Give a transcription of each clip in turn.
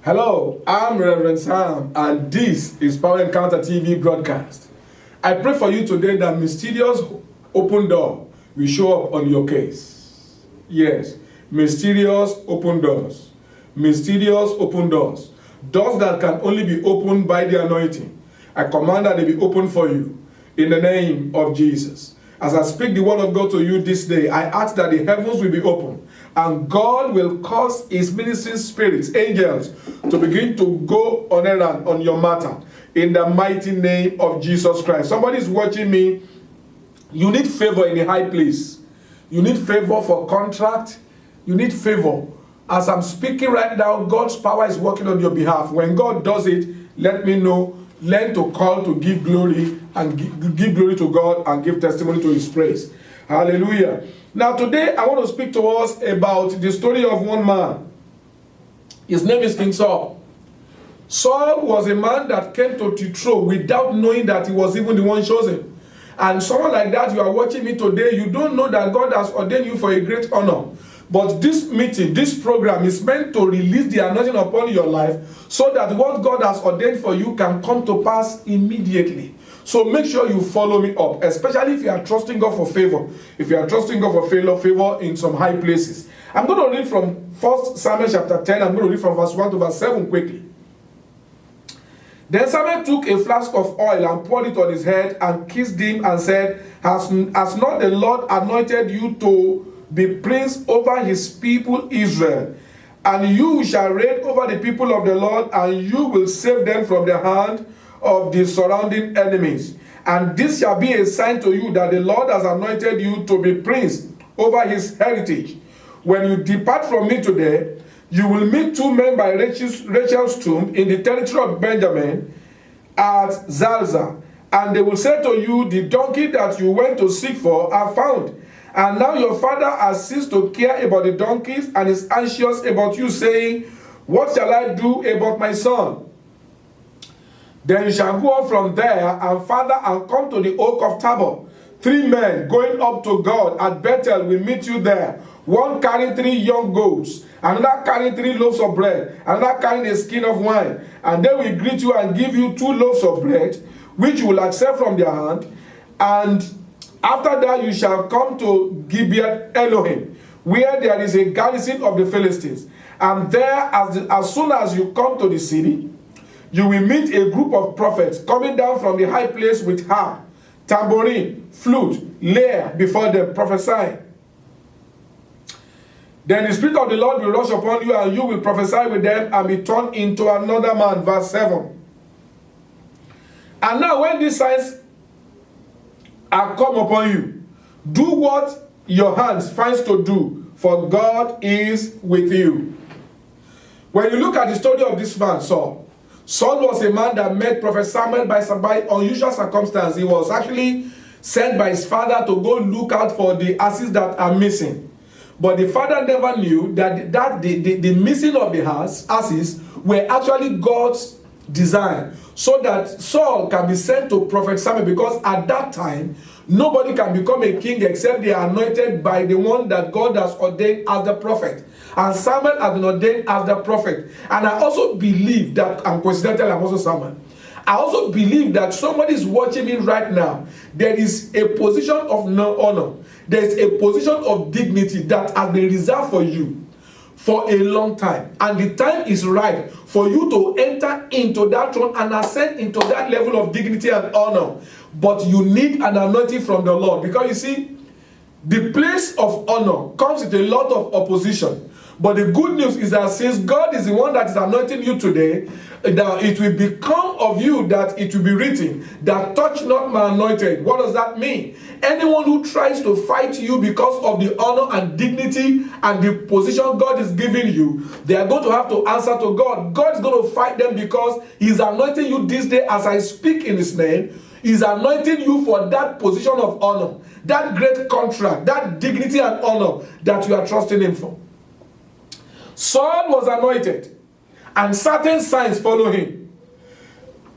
Hello, I'm Reverend Sam, and this is Power Encounter TV broadcast. I pray for you today that mysterious open door will show up on your case. Yes, mysterious open doors. Mysterious open doors. Doors that can only be opened by the anointing. I command that they be opened for you in the name of Jesus. As I speak the word of God to you this day, I ask that the heavens will be open and God will cause his ministering spirits, angels, to begin to go on errand on your matter in the mighty name of Jesus Christ. Somebody is watching me. You need favor in a high place. You need favor for contract. You need favor. As I'm speaking right now, God's power is working on your behalf. When God does it, let me know. Learn to call to give glory and give glory to God and give testimony to his praise. Hallelujah. Now today I want to speak to us about the story of one man. His name is King Saul. Saul was a man that came to the throne without knowing that he was even the one chosen. And someone like that, you are watching me today, you don't know that God has ordained you for a great honor. But this meeting, this program is meant to release the anointing upon your life so that what God has ordained for you can come to pass immediately. So make sure you follow me up, especially if you are trusting God for favor. If you are trusting God for favor in some high places. I'm going to read from 1 Samuel chapter 10. I'm going to read from verse 1 to verse 7 quickly. Then Samuel took a flask of oil and poured it on his head and kissed him and said, Has not the Lord anointed you to be prince over his people Israel? And you shall reign over the people of the Lord, and you will save them from the hand of the surrounding enemies. And this shall be a sign to you that the Lord has anointed you to be prince over his heritage. When you depart from me today, you will meet two men by Rachel's tomb in the territory of Benjamin at Zelzah. And they will say to you, the donkey that you went to seek for are found. And now your father has ceased to care about the donkeys and is anxious about you, saying, What shall I do about my son? Then you shall go on from there and farther and come to the oak of Tabor. 3 men going up to God at Bethel will meet you there. One carrying 3 young goats, another carrying 3 loaves of bread, another carrying a skin of wine. And they will greet you and give you 2 loaves of bread, which you will accept from their hand. And after that you shall come to Gibeath Elohim, where there is a garrison of the Philistines. And there, as soon as you come to the city, you will meet a group of prophets coming down from the high place with harp, tambourine, flute, lyre before them, prophesying. Then the Spirit of the Lord will rush upon you, and you will prophesy with them and be turned into another man. Verse 7. And now when these signs are come upon you, do what your hands finds to do, for God is with you. When you look at the story of this man, Saul was a man that met Prophet Samuel by unusual circumstance. He was actually sent by his father to go look out for the asses that are missing. But the father never knew that the missing of the asses were actually God's design, so that Saul can be sent to Prophet Samuel, because at that time, nobody can become a king except they are anointed by the one that God has ordained as the prophet. And Samuel has been ordained as the prophet. And I also believe that, and coincidentally I'm also Samuel, I also believe that somebody is watching me right now. There is a position of no honor. There is a position of dignity that has been reserved for you for a long time. And the time is right for you to enter into that throne and ascend into that level of dignity and honor. But you need an anointing from the Lord. Because you see, the place of honor comes with a lot of opposition. But the good news is that since God is the one that is anointing you today, that it will become of you that it will be written that touch not my anointed. What does that mean? Anyone who tries to fight you because of the honor and dignity and the position God is giving you, they are going to have to answer to God. God is going to fight them because He's anointing you this day as I speak in His name. He's anointing you for that position of honor, that great contract, that dignity and honor that you are trusting Him for. Saul was anointed, and certain signs follow him.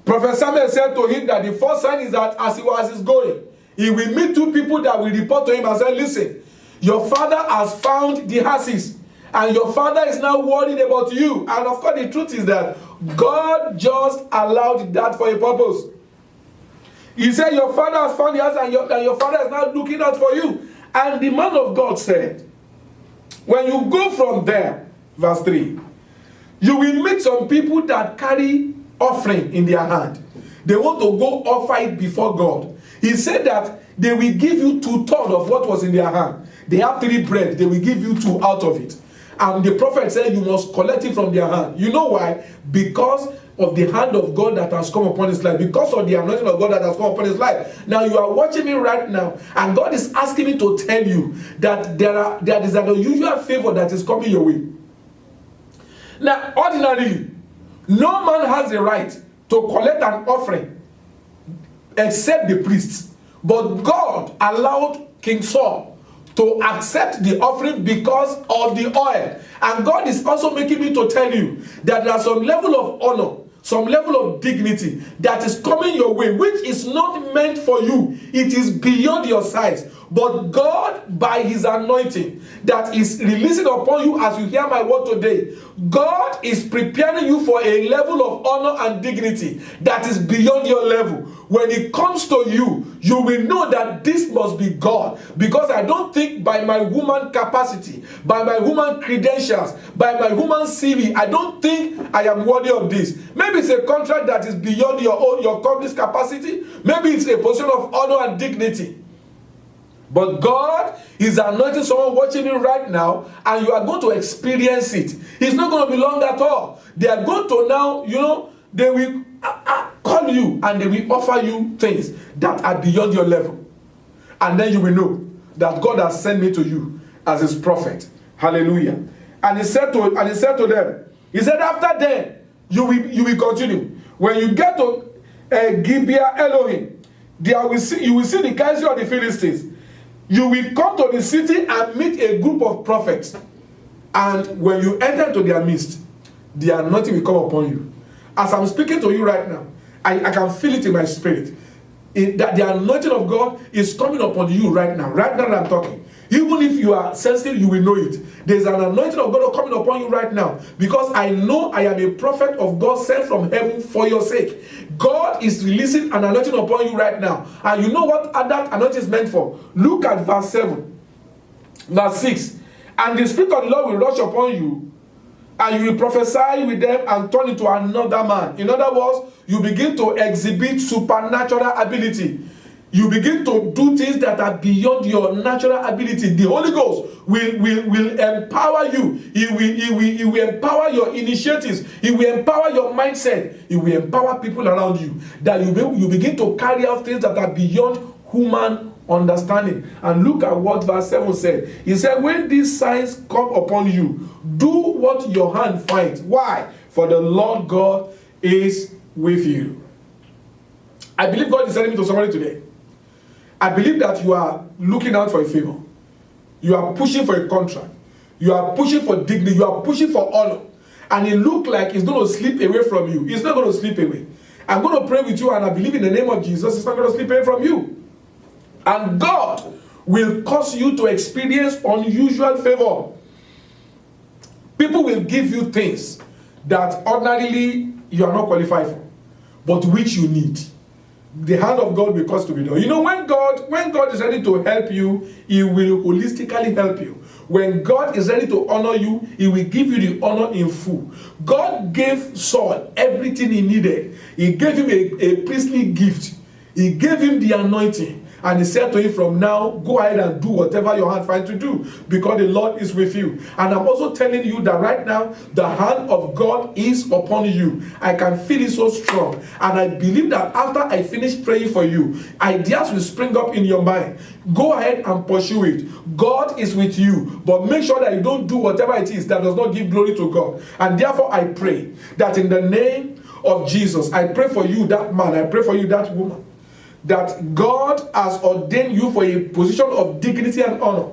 Prophet Samuel said to him that the first sign is that as he's going, he will meet 2 people that will report to him and say, listen, your father has found the asses, And your father is now worried about you. And of course, the truth is that God just allowed that for a purpose. He said, your father has found the house, and your father is now looking out for you. And the man of God said, when you go from there, verse 3, you will meet some people that carry offering in their hand. They want to go offer it before God. He said that they will give you 2/3 of what was in their hand. They have 3 bread. They will give you 2 out of it. And the prophet said you must collect it from their hand. You know why? Because of the hand of God that has come upon his life. Because of the anointing of God that has come upon his life. Now you are watching me right now. And God is asking me to tell you that there is an unusual favor that is coming your way. Now, ordinarily, no man has the right to collect an offering except the priests. But God allowed King Saul to accept the offering because of the oil. And God is also making me to tell you that there is some level of honor, some level of dignity that is coming your way, which is not meant for you. It is beyond your size. But God, by his anointing that is releasing upon you as you hear my word today, God is preparing you for a level of honor and dignity that is beyond your level. When it comes to you, you will know that this must be God. Because I don't think by my human capacity, by my human credentials, by my human CV, I don't think I am worthy of this. Maybe it's a contract that is beyond your company's capacity. Maybe it's a position of honor and dignity. But God is anointing someone watching you right now, and you are going to experience it. It's not going to be long at all. They are going to now, they will call you and they will offer you things that are beyond your level. And then you will know that God has sent me to you as his prophet. Hallelujah. And he said to them, he said, after then, you will continue. When you get to Gibeah Elohim, you will see the council of the Philistines. You will come to the city and meet a group of prophets. And when you enter into their midst, the anointing will come upon you. As I'm speaking to you right now, I can feel it in my spirit. That the anointing of God is coming upon you right now. Right now that I'm talking. Even if you are sensitive, you will know it. There's an anointing of God coming upon you right now. Because I know I am a prophet of God sent from heaven for your sake. God is releasing an anointing upon you right now. And you know what that anointing is meant for? Look at verse 7. Verse 6. And the Spirit of the Lord will rush upon you, and you will prophesy with them and turn into another man. In other words, you begin to exhibit supernatural ability. You begin to do things that are beyond your natural ability. The Holy Ghost will empower you. He will empower your initiatives. He will empower your mindset. He will empower people around you. That you begin to carry out things that are beyond human understanding. And look at what verse 7 said. He said, when these signs come upon you, do what your hand finds. Why? For the Lord God is with you. I believe God is telling me to somebody today. I believe that you are looking out for a favor. You are pushing for a contract. You are pushing for dignity. You are pushing for honor. And it looks like it's going to slip away from you. It's not going to slip away. I'm going to pray with you, and I believe in the name of Jesus, it's not going to slip away from you. And God will cause you to experience unusual favor. People will give you things that ordinarily you are not qualified for, but which you need. The hand of God will cause to be done. You know, when God is ready to help you, he will holistically help you. When God is ready to honor you, he will give you the honor in full. God gave Saul everything he needed. He gave him a priestly gift. He gave him the anointing. And he said to him, from now, go ahead and do whatever your hand finds to do, because the Lord is with you. And I'm also telling you that right now, the hand of God is upon you. I can feel it so strong. And I believe that after I finish praying for you, ideas will spring up in your mind. Go ahead and pursue it. God is with you. But make sure that you don't do whatever it is that does not give glory to God. And therefore, I pray that in the name of Jesus, I pray for you, that man. I pray for you, that woman, that God has ordained you for a position of dignity and honor.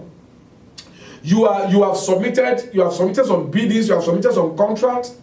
You have submitted some biddings, you have submitted some contracts,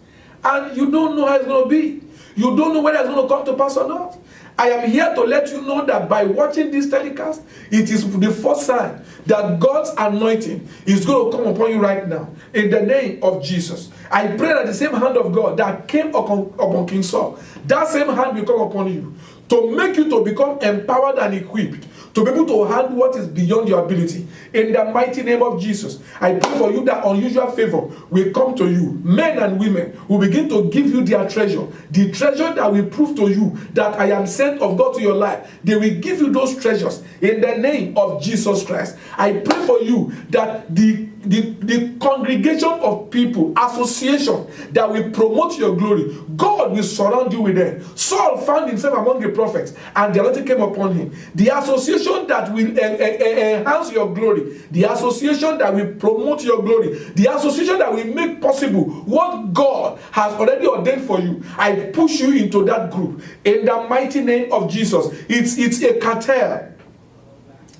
and you don't know how it's going to be. You don't know whether it's going to come to pass or not. I am here to let you know that by watching this telecast, it is the first sign that God's anointing is going to come upon you right now. In the name of Jesus. I pray that the same hand of God that came upon King Saul, that same hand will come upon you to make you to become empowered and equipped to be able to handle what is beyond your ability. In the mighty name of Jesus, I pray for you that unusual favor will come to you. Men and women will begin to give you their treasure. The treasure that will prove to you that I am sent of God to your life. They will give you those treasures in the name of Jesus Christ. I pray for you that the congregation of people, association that will promote your glory, God will surround you with them. Saul found himself among the prophets and the anointing came upon him. The association that will enhance your glory, the association that will promote your glory, the association that will make possible what God has already ordained for you, I push you into that group in the mighty name of Jesus. It's a cartel.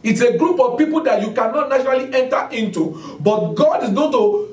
It's a group of people that you cannot naturally enter into, but God is going to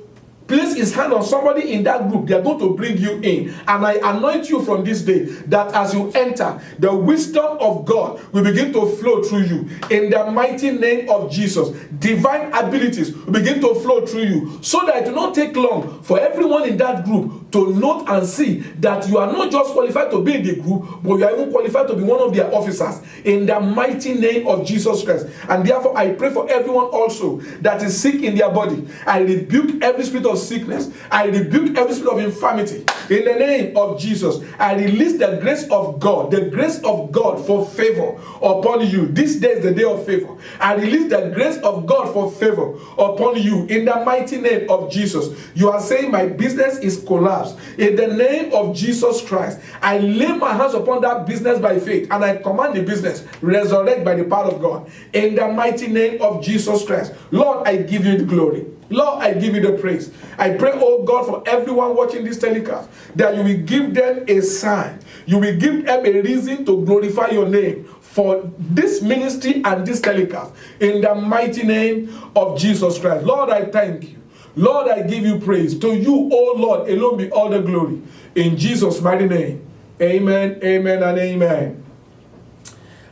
place his hand on somebody in that group. They are going to bring you in. And I anoint you from this day that as you enter, the wisdom of God will begin to flow through you. In the mighty name of Jesus, divine abilities will begin to flow through you, so that it will not take long for everyone in that group to note and see that you are not just qualified to be in the group, but you are even qualified to be one of their officers. In the mighty name of Jesus Christ. And therefore, I pray for everyone also that is sick in their body. I rebuke every spirit of sickness. I rebuke every spirit of infirmity. In the name of Jesus, I release the grace of God, the grace of God for favor upon you. This day is the day of favor. I release the grace of God for favor upon you. In the mighty name of Jesus. You are saying my business is collapsed. In the name of Jesus Christ, I lay my hands upon that business by faith and I command the business resurrect by the power of God. In the mighty name of Jesus Christ. Lord, I give you the glory. Lord, I give you the praise. I pray, oh God, for everyone watching this telecast, that you will give them a sign. You will give them a reason to glorify your name for this ministry and this telecast. In the mighty name of Jesus Christ. Lord, I thank you. Lord, I give you praise. To you, oh Lord, alone be all the glory. In Jesus' mighty name. Amen, amen, and amen.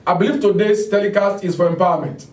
I believe today's telecast is for empowerment.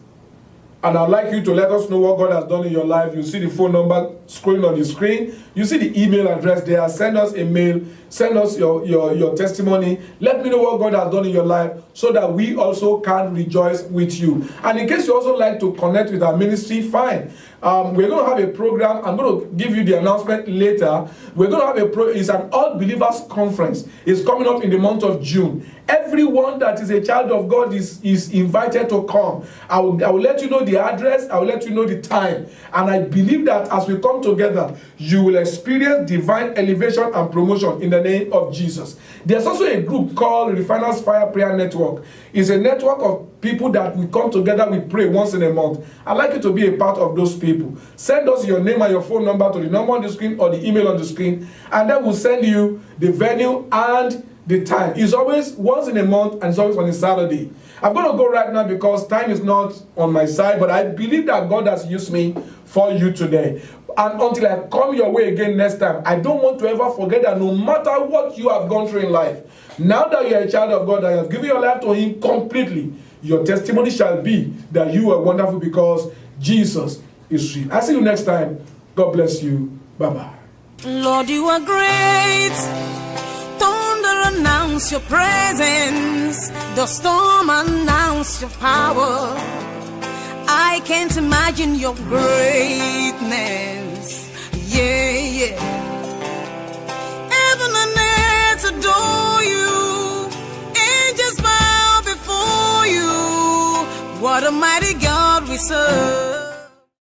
And I'd like you to let us know what God has done in your life. You see the phone number scrolling on the screen. You see the email address there. Send us a mail. Send us your testimony. Let me know what God has done in your life so that we also can rejoice with you. And in case you also like to connect with our ministry, fine. We're going to have a program. I'm going to give you the announcement later. We're going to have it's an All Believers Conference. It's coming up in the month of June. Everyone that is a child of God is invited to come. I will let you know the address. I will let you know the time. And I believe that as we come together, you will experience divine elevation and promotion in the name of Jesus. There's also a group called Refiners Fire Prayer Network. It's a network of people that we come together, we pray once in a month. I'd like you to be a part of those people. Send us your name and your phone number to the number on the screen or the email on the screen, and then we'll send you the venue and the time. It's always once in a month and it's always on a Saturday. I'm going to go right now because time is not on my side, but I believe that God has used me for you today. And until I come your way again next time, I don't want to ever forget that no matter what you have gone through in life, now that you're a child of God and you have given your life to Him completely, your testimony shall be that you are wonderful because Jesus is real. I'll see you next time. God bless you. Bye-bye. Lord, you are great. Thunder announce your presence. The storm announce your power. I can't imagine your greatness. Yeah, yeah. Heaven and earth adore you. Angels bow before you. What a mighty God we serve.